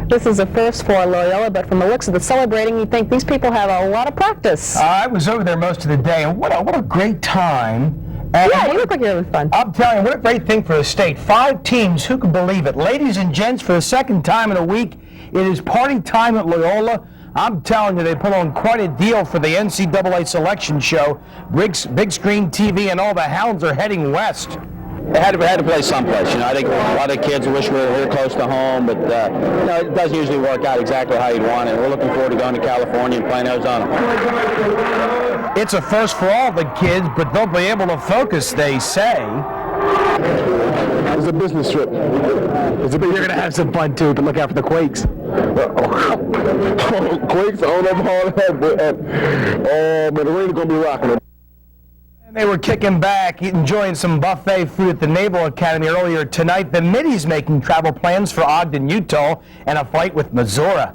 This is a first for Loyola, but from the looks of the celebrating, you think these people have a lot of practice. I was over there most of the day, and what a great time. And yeah, you look like you're having fun. I'm telling you, what a great thing for the state. 5 teams, who can believe it? Ladies and gents, for the second time in a week, it is party time at Loyola. I'm telling you, they put on quite a deal for the NCAA selection show. Big screen TV, and all the hounds are heading west. They had to play someplace. You know, I think a lot of kids wish we were here close to home, but you know, it doesn't usually work out exactly how you'd want it. We're looking forward to going to California and playing Arizona. It's a first for all the kids, but they'll be able to focus, they say. It's a business trip. You're going to have some fun, too, but look out for the Quakes. Quakes, I don't know about all that, but the rain is going to be rocking it. They were kicking back, enjoying some buffet food at the Naval Academy earlier tonight. The Middies making travel plans for Ogden, Utah, and a fight with Missouri.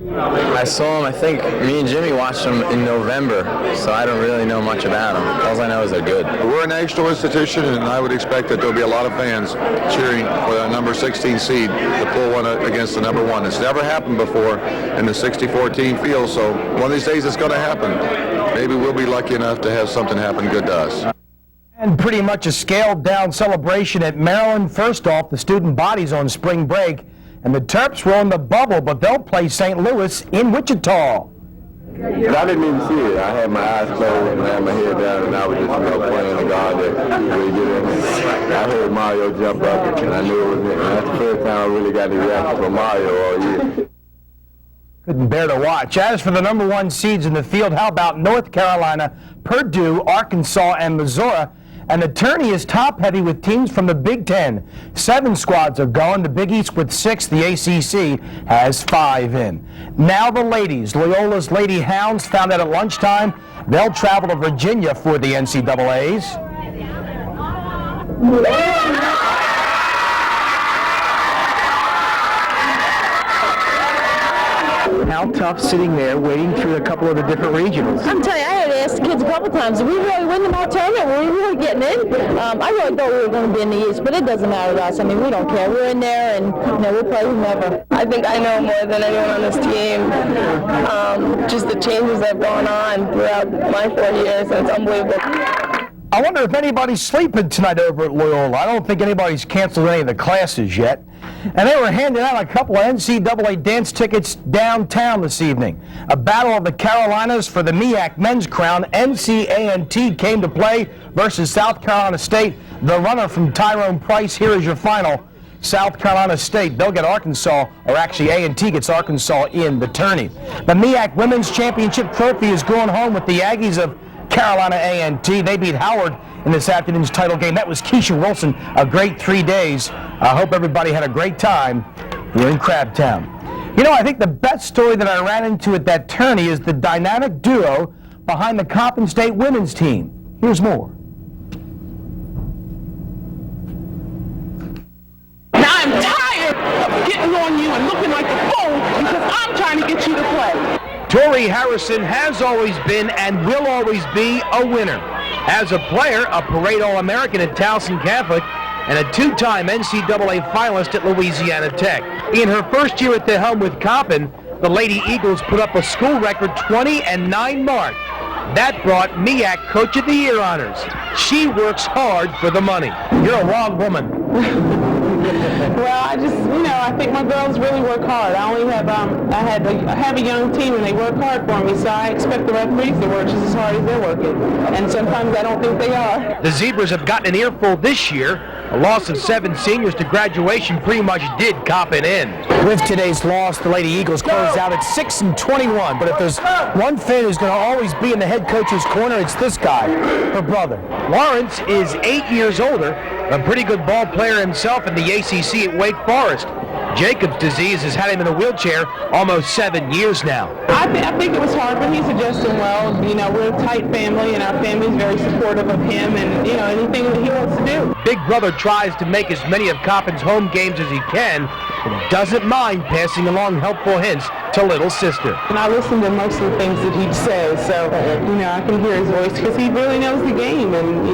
I saw him, I think me and Jimmy watched them in November, so I don't really know much about them. All I know is they're good. We're a national institution, and I would expect that there'll be a lot of fans cheering for the number 16 seed to pull one against the number 1. It's never happened before in the 64-team field, so one of these days it's going to happen. Maybe we'll be lucky enough to have something happen good to us. And pretty much a scaled-down celebration at Maryland. First off, the student body's on spring break, and the Terps were on the bubble, but they'll play St. Louis in Wichita. I didn't even see it. I had my eyes closed and I had my head down, and I was just playing the guard that really get in. I heard Mario jump up, and I knew it was it. And that's the first time I really got the reaction from Mario all year. Couldn't bear to watch. As for the number 1 seeds in the field, how about North Carolina, Purdue, Arkansas, and Missouri? And the tourney is top-heavy with teams from the Big Ten. 7 squads are going. The Big East with 6. The ACC has 5 in. Now the ladies. Loyola's Lady Hounds found out at lunchtime they'll travel to Virginia for the NCAAs. How tough sitting there waiting through a couple of the different regionals? I'm telling you, I had asked the kids a couple times, did we really win the whole tournament? Were we really getting in? I really thought we were going to be in the East, but it doesn't matter to us. I mean, we don't care. We're in there, and we'll play whomever. I think I know more than anyone on this team. Just the changes that have gone on throughout my 4 years, and it's unbelievable. I wonder if anybody's sleeping tonight over at Loyola. I don't think anybody's canceled any of the classes yet. And they were handing out a couple of NCAA dance tickets downtown this evening. A battle of the Carolinas for the MEAC men's crown. NC-A&T came to play versus South Carolina State. The runner from Tyrone Price, here is your final. South Carolina State, they'll get Arkansas, or actually A&T gets Arkansas in the tourney. The MEAC Women's Championship trophy is going home with the Aggies of Carolina A&T. They beat Howard in this afternoon's title game. That was Keisha Wilson. A great 3 days. I hope everybody had a great time here in Crabtown. You know, I think the best story that I ran into at that tourney is the dynamic duo behind the Coppin State women's team. Here's more. Now I'm tired of getting on you and looking like a fool because I'm trying to get you to play. Tori Harrison has always been and will always be a winner. As a player, a parade All-American at Towson Catholic and a 2-time NCAA finalist at Louisiana Tech. In her first year at the helm with Coppin, the Lady Eagles put up a school record 20-9 mark. That brought MEAC Coach of the Year honors. She works hard for the money. You're a wrong woman. Well, I think my girls really work hard. I have a young team and they work hard for me, so I expect the referees to work just as hard as they're working. And sometimes I don't think they are. The Zebras have gotten an earful this year. A loss of 7 seniors to graduation pretty much did Coppin in. With today's loss, the Lady Eagles closed out at 6-21. But if there's one fan who's going to always be in the head coach's corner, it's this guy, her brother. Lawrence is 8 years older, a pretty good ball player himself in the ACC at Wake Forest. Jacob's disease has had him in a wheelchair almost 7 years now. I think it was hard, but he's adjusting well. You know, we're a tight family, and our family's very supportive of him and, anything that he wants to do. Big brother tries to make as many of Coppin's home games as he can, but doesn't mind passing along helpful hints to little sister. And I listen to most of the things that he says, so, I can hear his voice because he really knows the game. And,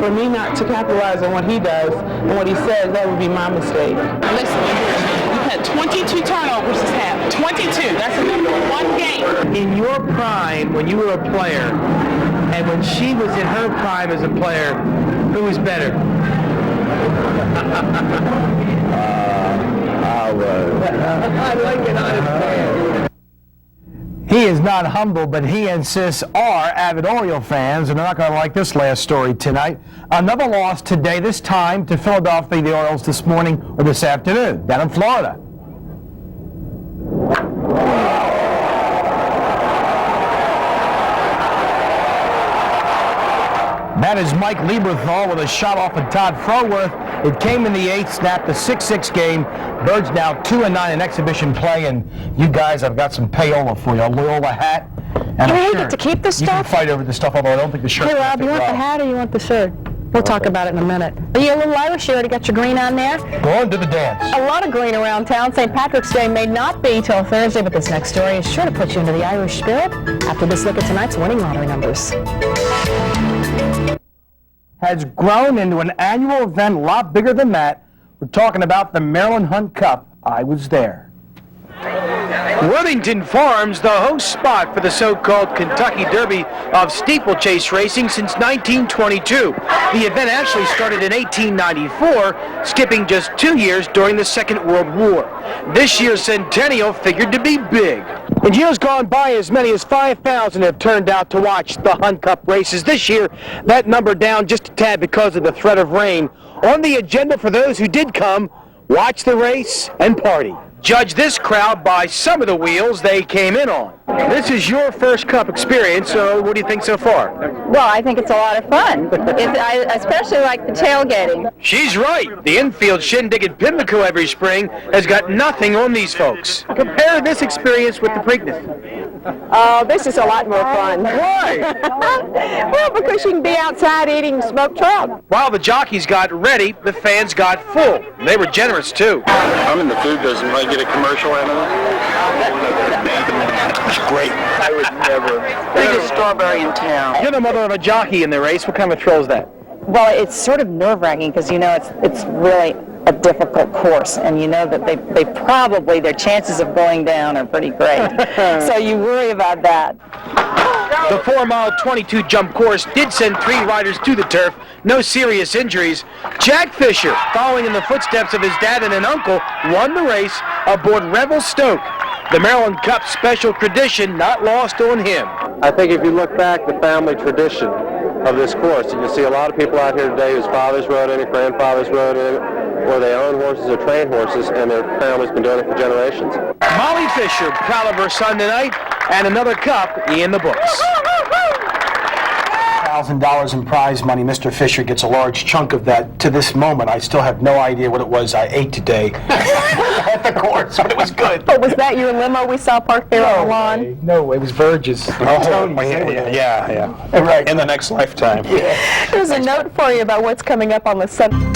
for me not to capitalize on what he does and what he says, that would be my mistake. Listen, you've had 20 22 turnovers this half. 22. That's the number one game. In your prime, when you were a player, and when she was in her prime as a player, who was better? I like it on his fan. He is not humble, but he insists are avid Oriole fans, and they're not going to like this last story tonight. Another loss today, this time to Philadelphia, the Orioles this morning or this afternoon, down in Florida. That is Mike Lieberthal with a shot off of Todd Froworth. It came in the 8th, snapped the 6-6 game. Birds now 2-9 in exhibition play, and you guys, I've got some payola for you, a Loyola hat and a shirt. We get to keep this You stuff? can fight over this stuff, although I don't think the shirt. Hey, Rob, you want the hat or you want the shirt? We'll talk about it in a minute. Are you a little Irish? You already got your green on there? Going to the dance. A lot of green around town. St. Patrick's Day may not be till Thursday, but this next story is sure to put you into the Irish spirit after this look at tonight's winning lottery numbers. Has grown into an annual event a lot bigger than that. We're talking about the Maryland Hunt Cup. I was there. Worthington Farms, the host spot for the so-called Kentucky Derby of steeplechase racing since 1922. The event actually started in 1894, skipping just 2 years during the Second World War. This year's centennial figured to be big. In years gone by, as many as 5,000 have turned out to watch the Hunt Cup races. This year, that number down just a tad because of the threat of rain. On the agenda for those who did come, watch the race and party. Judge this crowd by some of the wheels they came in on. This is your first Cup experience, so what do you think so far? Well, I think it's a lot of fun. I especially like the tailgating. She's right. The infield shindig at Pimlico every spring has got nothing on these folks. Compare this experience with the Preakness. Oh, this is a lot more fun. Why? Well, because you can be outside eating smoked trout. While the jockeys got ready, the fans got full. They were generous, too. I'm in the food business. Might get a commercial out of It's great. I would never. Biggest strawberry in town. You're the mother of a jockey in the race. What kind of thrill is that? Well, it's sort of nerve-wracking because you know it's really a difficult course, and you know that they probably their chances of going down are pretty great. So you worry about that. The 4-mile 22 jump course did send 3 riders to the turf. No serious injuries. Jack Fisher, following in the footsteps of his dad and an uncle, won the race aboard Revel Stoke. The Maryland Cup special tradition not lost on him. I think if you look back, the family tradition of this course, you can see a lot of people out here today whose fathers rode in it, grandfathers rode in it, or they own horses or train horses, and their family's been doing it for generations. Molly Fisher, proud of her son tonight, and another cup in the books. $1,000 in prize money. Mr. Fisher gets a large chunk of that. To this moment, I still have no idea what it was I ate today at the course, but it was good. But was that your limo we saw parked there on the lawn? No, it was Verge's. Yeah. Right. In the next lifetime. There's a note for you about what's coming up on the Sunday.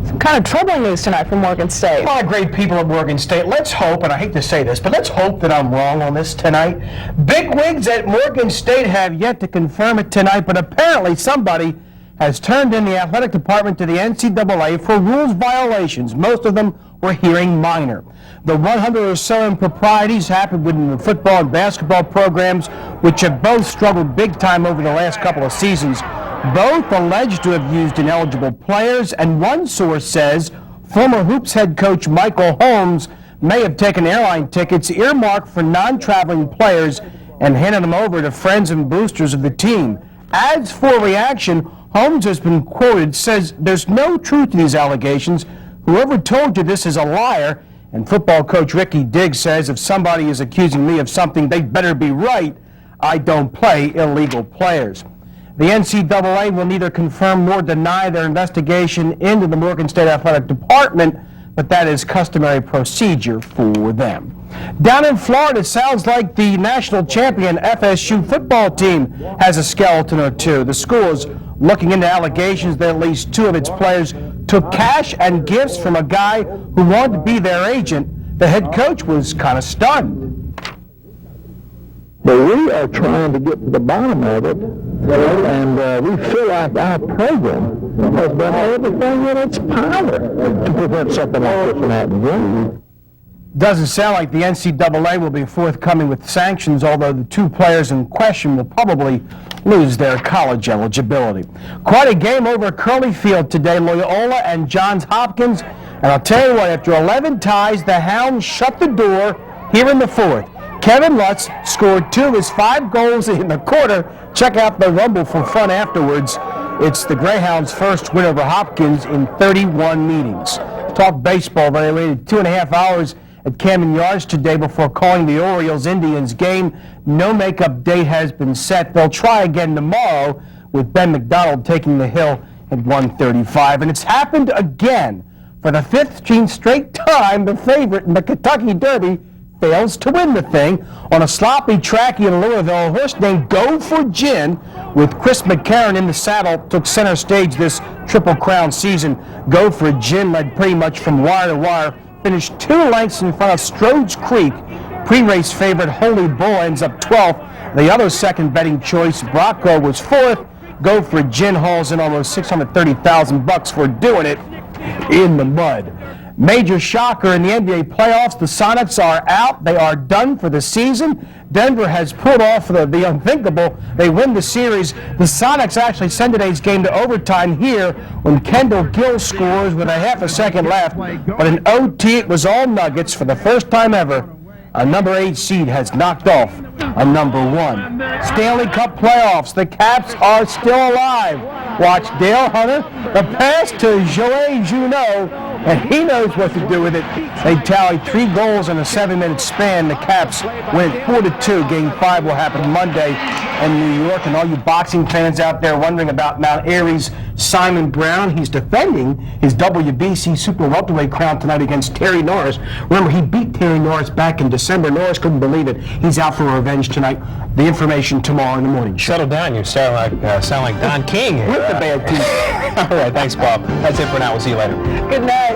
Some kind of troubling news tonight from Morgan State. A lot of great people at Morgan State. Let's hope, and I hate to say this, but let's hope that I'm wrong on this tonight. Bigwigs at Morgan State have yet to confirm it tonight, but apparently somebody has turned in the athletic department to the NCAA for rules violations. Most of them were hearing minor. The 100 or so improprieties happened within the football and basketball programs, which have both struggled big time over the last couple of seasons. Both alleged to have used ineligible players, and one source says former Hoops head coach Michael Holmes may have taken airline tickets earmarked for non-traveling players and handed them over to friends and boosters of the team. As for reaction, Holmes has been quoted, says there's no truth to these allegations. Whoever told you this is a liar. And football coach Ricky Diggs says if somebody is accusing me of something, they better be right. I don't play illegal players. The NCAA will neither confirm nor deny their investigation into the Morgan State Athletic Department, but that is customary procedure for them. Down in Florida, it sounds like the national champion FSU football team has a skeleton or two. The school is looking into allegations that at least 2 of its players took cash and gifts from a guy who wanted to be their agent. The head coach was kind of stunned. But we are trying to get to the bottom of it. And we feel like our program has done everything in its power to prevent something like this from happening. Doesn't sound like the NCAA will be forthcoming with sanctions, although the two players in question will probably lose their college eligibility. Quite a game over at Curly Field today, Loyola and Johns Hopkins. And I'll tell you what, after 11 ties, the Hounds shut the door here in the fourth. Kevin Lutz scored 2 of his 5 goals in the quarter. Check out the rumble for fun afterwards. It's the Greyhounds' first win over Hopkins in 31 meetings. Talk baseball, they waited 2.5 hours at Camden Yards today before calling the Orioles-Indians game. No makeup date has been set. They'll try again tomorrow with Ben McDonald taking the hill at 1:35. And it's happened again. For the 15th straight time, the favorite in the Kentucky Derby fails to win the thing. On a sloppy track in Louisville, a horse named Go for Gin, with Chris McCarron in the saddle, took center stage this Triple Crown season. Go for Gin led pretty much from wire to wire, finished 2 lengths in front of Strode's Creek. Pre-race favorite Holy Bull ends up 12th. The other second betting choice, Brocco, was 4th. Go for Gin hauls in almost $630,000 for doing it in the mud. Major shocker in the NBA playoffs. The Sonics are out. They are done for the season. Denver has pulled off the unthinkable. They win the series. The Sonics actually send today's game to overtime here when Kendall Gill scores with a half a second left. But in OT, it was all Nuggets. For the first time ever, a number 8 seed has knocked off a number 1. Stanley Cup playoffs. The Caps are still alive. Watch Dale Hunter. The pass to Joey Juneau, and he knows what to do with it. They tallied 3 goals in a 7-minute span. The Caps win 4-2. Game 5 will happen Monday in New York. And all you boxing fans out there wondering about Mount Airy's Simon Brown, he's defending his WBC Super Welterweight crown tonight against Terry Norris. Remember, he beat Terry Norris back in December. Norris couldn't believe it. He's out for revenge tonight. The information tomorrow in the morning. Settle down. You sound like Don King. With the bad team. All right, thanks, Bob. That's it for now. We'll see you later. Good night.